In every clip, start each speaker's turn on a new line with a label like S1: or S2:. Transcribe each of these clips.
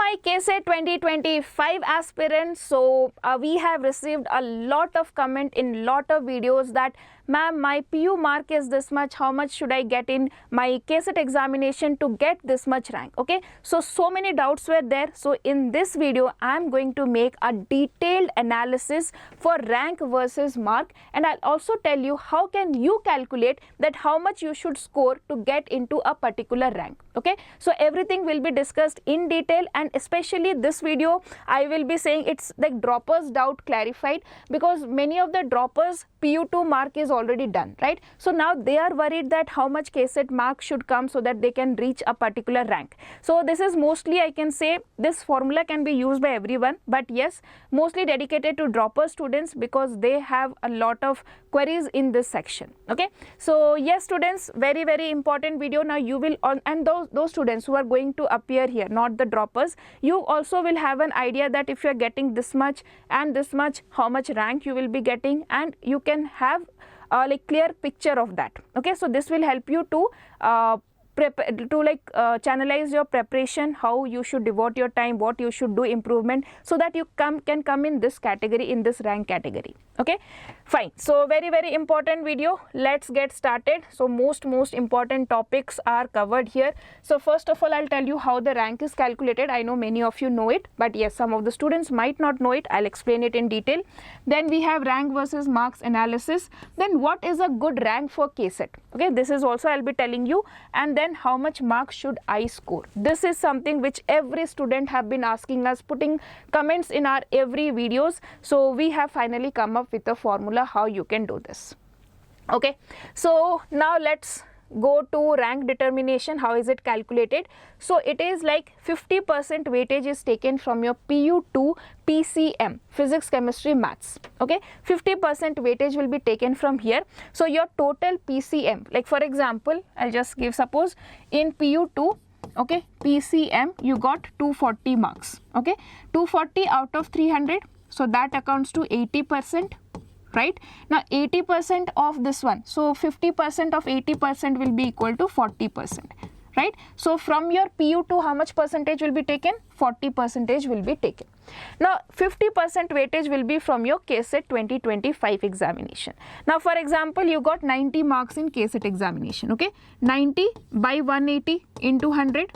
S1: my kcET 2025 aspirants, so we have received a lot of comment in lot of videos that ma'am, my PU mark is this much, how much should I get in my kcET examination to get this much rank? Okay, so many doubts were there. So in this video I am going to make a detailed analysis for rank versus mark, and I'll also tell you how can you calculate that how much you should score to get into a particular rank. Okay, so everything will be discussed in detail, and especially this video I will be saying it's like droppers doubt clarified, because many of the droppers PU2 mark is already done, right? So now they are worried that how much kcET mark should come so that they can reach a particular rank. So this is mostly, I can say, this formula can be used by everyone, but yes, mostly dedicated to dropper students because they have a lot of queries in this section. Okay, so yes students, very important video. Now you will and those students who are going to appear here, not the droppers, you also will have an idea that if you are getting this much and this much, how much rank you will be getting, and you can have like clear picture of that. Okay, so this will help you to channelize your preparation, how you should devote your time, what you should do improvement, so that you can come in this category, in this rank category. Okay, fine. So very important video. Let's get started. So most important topics are covered here. So first of all, I'll tell you how the rank is calculated. I know many of you know it, but yes, some of the students might not know it. I'll explain it in detail. Then we have rank versus marks analysis. Then what is a good rank for kcET? Okay, this is also I'll be telling you. And then how much marks should I score? This is something which every student have been asking us, putting comments in our every videos. So we have finally come up with a formula how you can do this. Okay, so now let's go to rank determination. How is it calculated? So it is like 50% weightage is taken from your PU2 PCM, physics, chemistry, maths. Okay, 50% weightage will be taken from here. So your total PCM, like for example, I'll just give, suppose in PU2, okay, PCM you got 240 marks. Okay, 240 out of 300, so that accounts to 80%. Right, now 80% of this one, so 50% of 80% will be equal to 40%, right? So from your PU2 how much percentage will be taken? 40% will be taken. Now 50% weightage will be from your kcET 2025 examination. Now for example, you got 90 marks in kcET examination. Okay, 90 by 180 into 100,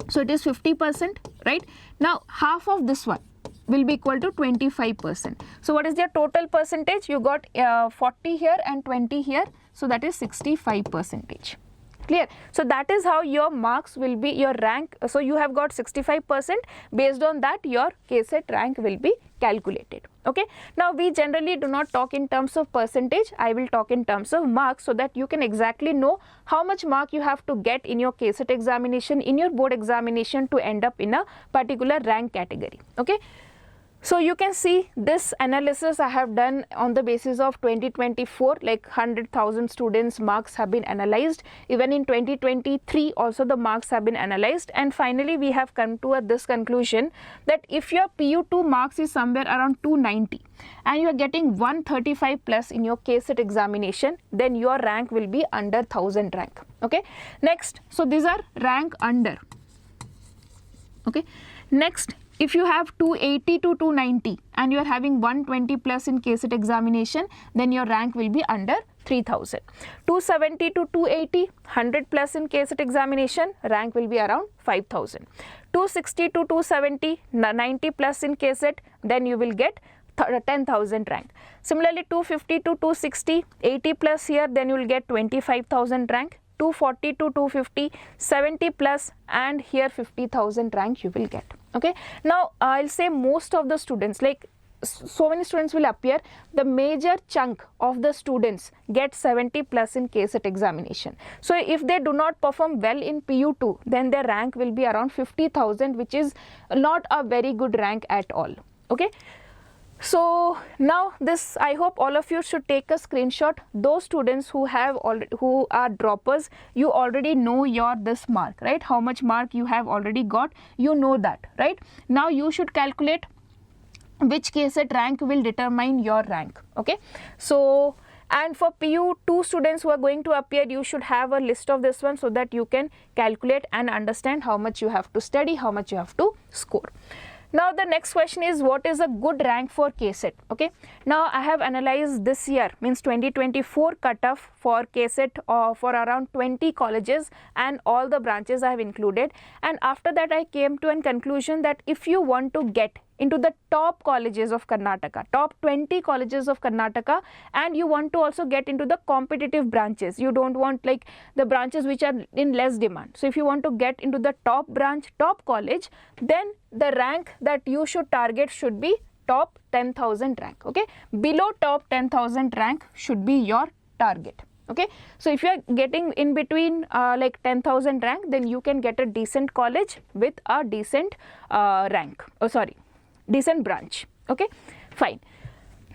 S1: so it is 50%, right? Now half of this one will be equal to 25%. So what is your total percentage? You got 40 here and 20 here, so that is 65%. Clear? So that is how your marks will be, your rank. So you have got 65%. Based on that, your kcET rank will be calculated. Okay, now we generally do not talk in terms of percentage. I will talk in terms of marks, so that you can exactly know how much mark you have to get in your kcET examination, in your board examination, to end up in a particular rank category. Okay, so you can see this analysis I have done on the basis of 2024, like 100,000 students marks have been analyzed. Even in 2023 also the marks have been analyzed, and finally we have come to this conclusion that if your PU2 marks is somewhere around 290 and you are getting 135 plus in your kcET examination, then your rank will be under 1000 rank. Okay, next, so these are rank under. Okay, next, if you have 280 to 290 and you are having 120 plus in kcET examination, then your rank will be under 3000. 270 to 280, 100 plus in kcET examination, rank will be around 5000. 260 to 270, 90 plus in kcET, then you will get 10,000 rank. Similarly, 250 to 260, 80 plus here, then you will get 25,000 rank. 240 to 250, 70 plus, and here 50,000 rank you will get. Okay, now I'll say most of the students, like so many students will appear, the major chunk of the students get 70 plus in kcET examination. So if they do not perform well in PU2, then their rank will be around 50,000, which is not a very good rank at all. Okay, so now this, I hope all of you should take a screenshot. Those students who have who are droppers, you already know your this mark, right? How much mark you have already got, you know that, right? Now you should calculate which kcET rank will determine your rank. Okay, so And for PU2 students who are going to appear, you should have a list of this one so that you can calculate and understand how much you have to study, how much you have to score. Now the next question is, what is a good rank for kcET? Okay, now I have analyzed this year, means 2024 cutoff for kcET for around 20 colleges and all the branches I have included, and after that I came to a conclusion that if you want to get into the top colleges of Karnataka, top 20 colleges of Karnataka, and you want to also get into the competitive branches, you don't want like the branches which are in less demand. So if you want to get into the top branch, top college, then the rank that you should target should be top 10,000 rank. Okay, below top 10,000 rank should be your target. Okay, so if you are getting in between like 10,000 rank, then you can get a decent college with a decent decent branch. Okay, fine.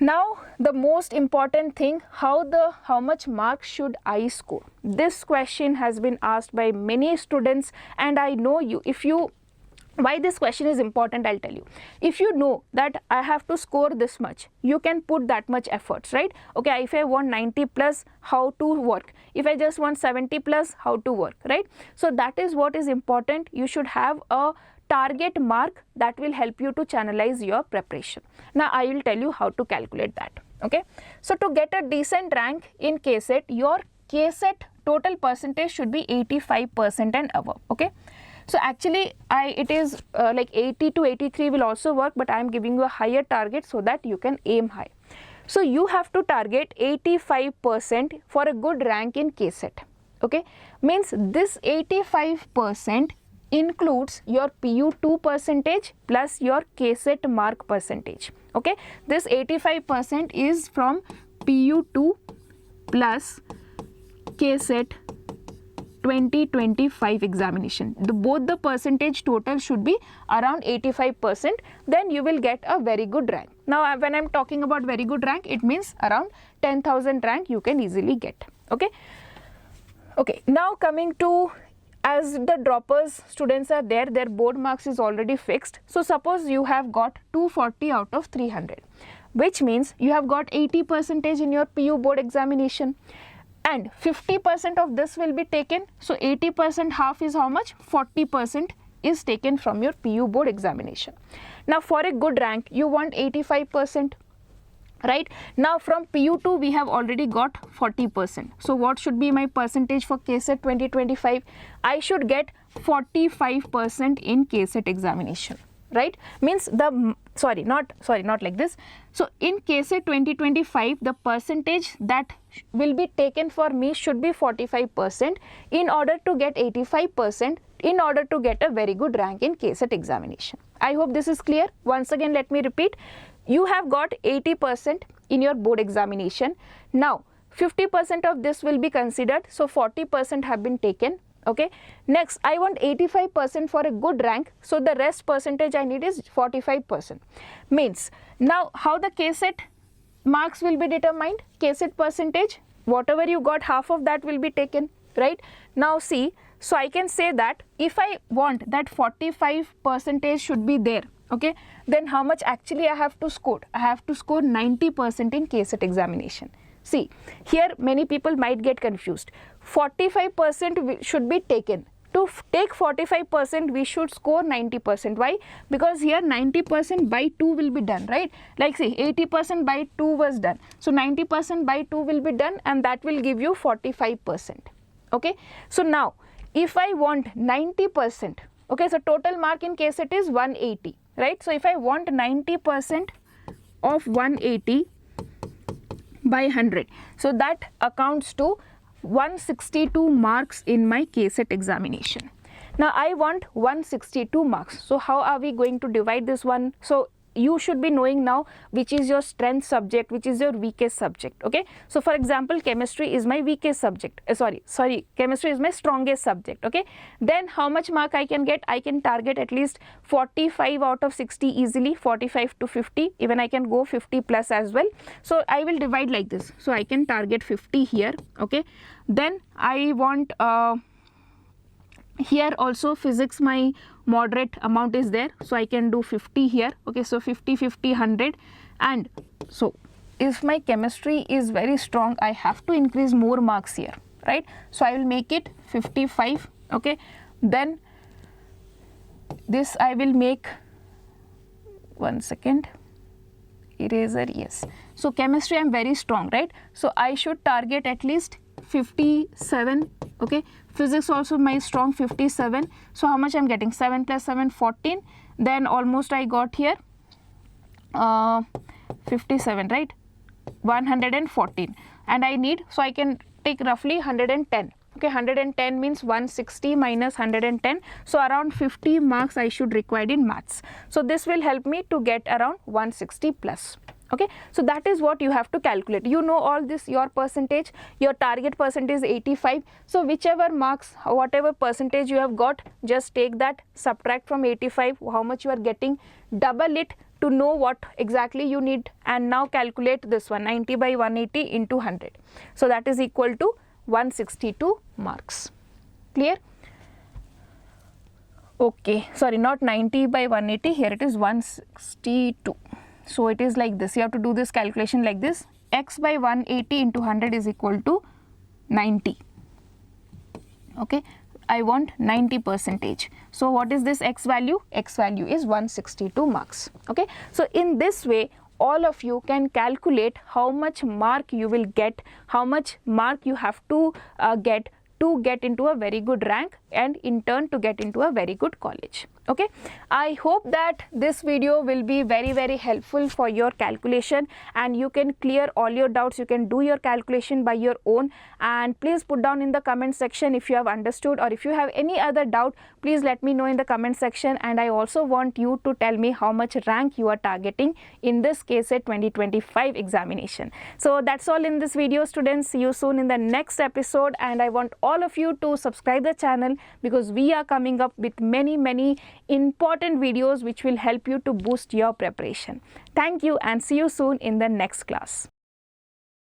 S1: Now the most important thing, how much marks should I score? This question has been asked by many students, and I know why this question is important, I'll tell you. If you know that I have to score this much, you can put that much efforts, right? Okay, if I want 90 plus, how to work? If I just want 70 plus, how to work, right? So that is what is important. You should have a target mark that will help you to channelize your preparation. Now I will tell you how to calculate that. Okay, so to get a decent rank in kcET, your kcET total percentage should be 85% and above. Okay, so actually it is like 80 to 83 will also work, but I am giving you a higher target so that you can aim high. So you have to target 85% for a good rank in kcET. Okay, means this 85% includes your PU2 percentage plus your kcET mark percentage. Okay, this 85% is from PU2 plus kcET 2025 examination. Both the percentage total should be around 85%, then you will get a very good rank. Now when I am talking about very good rank, it means around 10,000 rank you can easily get. Okay, okay, now coming to, as the droppers students are there, their board marks is already fixed. So suppose you have got 240 out of 300, which means you have got 80% in your PU board examination, and 50% of this will be taken. So 80% half is how much? 40% is taken from your PU board examination. Now for a good rank, you want 85%. Right, now from PU2 we have already got 40%. So what should be my percentage for kcET 2025? I should get 45% in kcET examination, right? Means the not like this. So in kcET 2025, the percentage that will be taken for me should be 45% in order to get 85%, in order to get a very good rank in kcET examination. I hope this is clear. Once again, let me repeat. You have got 80% in your board examination. Now 50% of this will be considered, so 40% have been taken. Okay, next I want 85% for a good rank, so the rest percentage I need is 45%. Means now how the kcET marks will be determined? kcET percentage, whatever you got, half of that will be taken, right? Now see, so I can say that if I want that 45% should be there, okay, then how much actually I have to score? I have to score 90% in kcET examination. See, here many people might get confused. 45% should be taken. To take 45%, we should score 90%. Why? Because here 90% by 2 will be done, right? Like say 80% by 2 was done. So 90% by 2 will be done, and that will give you 45%. Okay. So now, if I want 90%, okay, so total mark in kcET is 180, right? So if I want 90% of 180 by 100, so that accounts to 162 marks in my kcET examination. Now I want 162 marks. So how are we going to divide this one? So you should be knowing now which is your strength subject, which is your weakest subject. Okay, so for example, chemistry is my weakest subject. Chemistry is my strongest subject. Okay, then how much mark I can get? I can target at least 45 out of 60 easily, 45 to 50, even I can go 50 plus as well. So I will divide like this. So I can target 50 here. Okay, then I want here also physics, my moderate amount is there, so I can do 50 here. Okay, so 50, 50, 100, and so if my chemistry is very strong, I have to increase more marks here, right? So I will make it 55. Okay, then this I will make, one second, eraser, yes. So chemistry I am very strong, right? So I should target at least 57. Okay, physics also my strong, 57. So how much I am getting? 7 plus 7, 14. Then almost I got here 57, right? 114, and I need, so I can take roughly 110. Okay, 110 means 160 minus 110, so around 50 marks I should require in maths. So this will help me to get around 160 plus. Okay, so that is what you have to calculate. You know all this, your percentage, your target percentage is 85. So whichever marks, whatever percentage you have got, just take that, subtract from 85 how much you are getting, double it to know what exactly you need, and now calculate this one, 90 by 180 into 100. So that is equal to 162 marks. Clear? Okay, sorry, not 90 by 180, here it is 162. So it is like this, you have to do this calculation like this, x by 180 into 100 is equal to 90. Okay, I want 90 percentage. So what is this x value? X value is 162 marks. Okay, so in this way all of you can calculate how much mark you will get, how much mark you have to get into a very good rank, and in turn to get into a very good college. Okay, I hope that this video will be very, very helpful for your calculation, and you can clear all your doubts. You can do your calculation by your own, and please put down in the comment section if you have understood, or if you have any other doubt, please let me know in the comment section. And I also want you to tell me how much rank you are targeting in this kcET 2025 examination. So that's all in this video, students. See you soon in the next episode, and I want all of you to subscribe the channel, because we are coming up with many important videos which will help you to boost your preparation. Thank you, and see you soon in the next class.